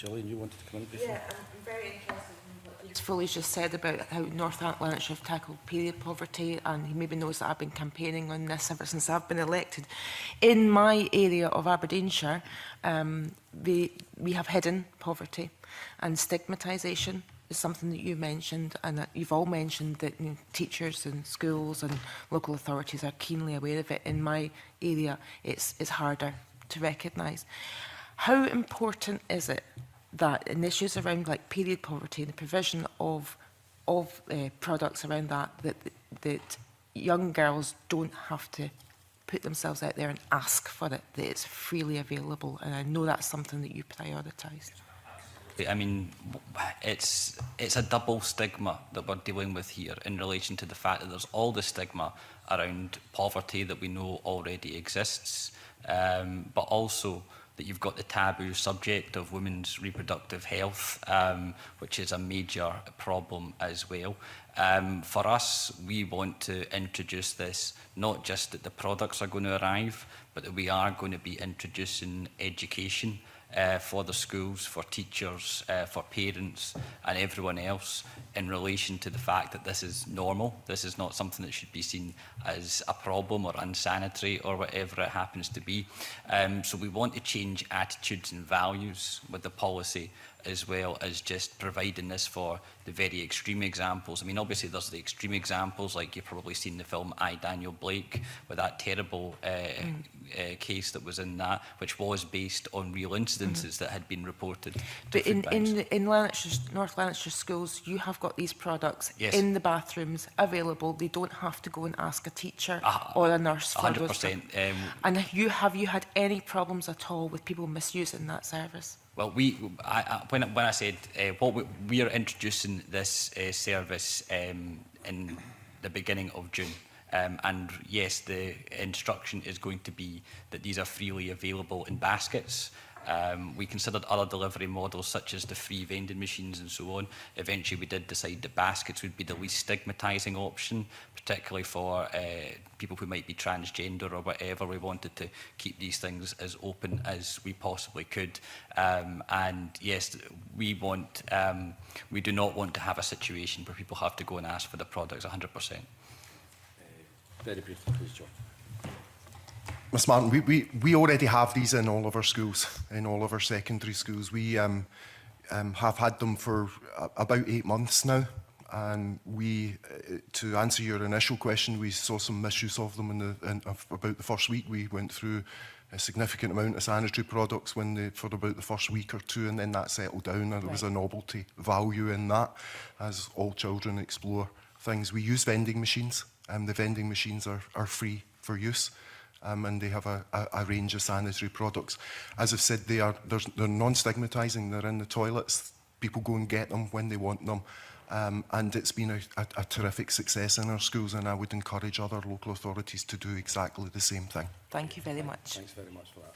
Gillian, you wanted to come in briefly? Yeah, I'm very interested in what Foley's just said about how North Lanarkshire have tackled period poverty, and he maybe knows that I've been campaigning on this ever since I've been elected. In my area of Aberdeenshire, we have hidden poverty, and stigmatisation is something that you mentioned, and that you've all mentioned that teachers and schools and local authorities are keenly aware of it. In my area, it's harder to recognise. How important is it that in issues around like period poverty and the provision of products around that young girls don't have to put themselves out there and ask for it, that it's freely available? And I know that's something that you prioritise. I mean, it's a double stigma that we're dealing with here in relation to the fact that there's all the stigma around poverty that we know already exists, but also that you've got the taboo subject of women's reproductive health, which is a major problem as well. For us, we want to introduce this, not just that the products are going to arrive, but that we are going to be introducing education for the schools, for teachers, for parents and everyone else in relation to the fact that this is normal. This is not something that should be seen as a problem or unsanitary or whatever it happens to be. So we want to change attitudes and values with the policy, as well as just providing this for the very extreme examples. I mean, obviously there's the extreme examples, like you've probably seen the film I, Daniel Blake, with that terrible case that was in that, which was based on real incidences that had been reported. But in North Lanarkshire schools, you have got these products in the bathrooms available. They don't have to go and ask a teacher or a nurse for 100%. And have you had any problems at all with people misusing that service? Well, when I said we are introducing this service in the beginning of June, and yes, the instruction is going to be that these are freely available in baskets. We considered other delivery models such as the free vending machines and so on. Eventually we did decide that baskets would be the least stigmatising option, particularly for people who might be transgender or whatever. We wanted to keep these things as open as we possibly could. And yes, we do not want to have a situation where people have to go and ask for the products 100%. Very briefly, please, John. Ms Martin, we already have these in all of our schools, in all of our secondary schools. We have had them for about 8 months now, and to answer your initial question, we saw some misuse of them in about the first week. We went through a significant amount of sanitary products for about the first week or two, and then that settled down, and there was a novelty value in that as all children explore things. We use vending machines, and the vending machines are free for use. And they have a range of sanitary products. As I've said, they're non-stigmatising. They're in the toilets. People go and get them when they want them. And it's been a terrific success in our schools, and I would encourage other local authorities to do exactly the same thing. Thank you very much. Thanks very much for that.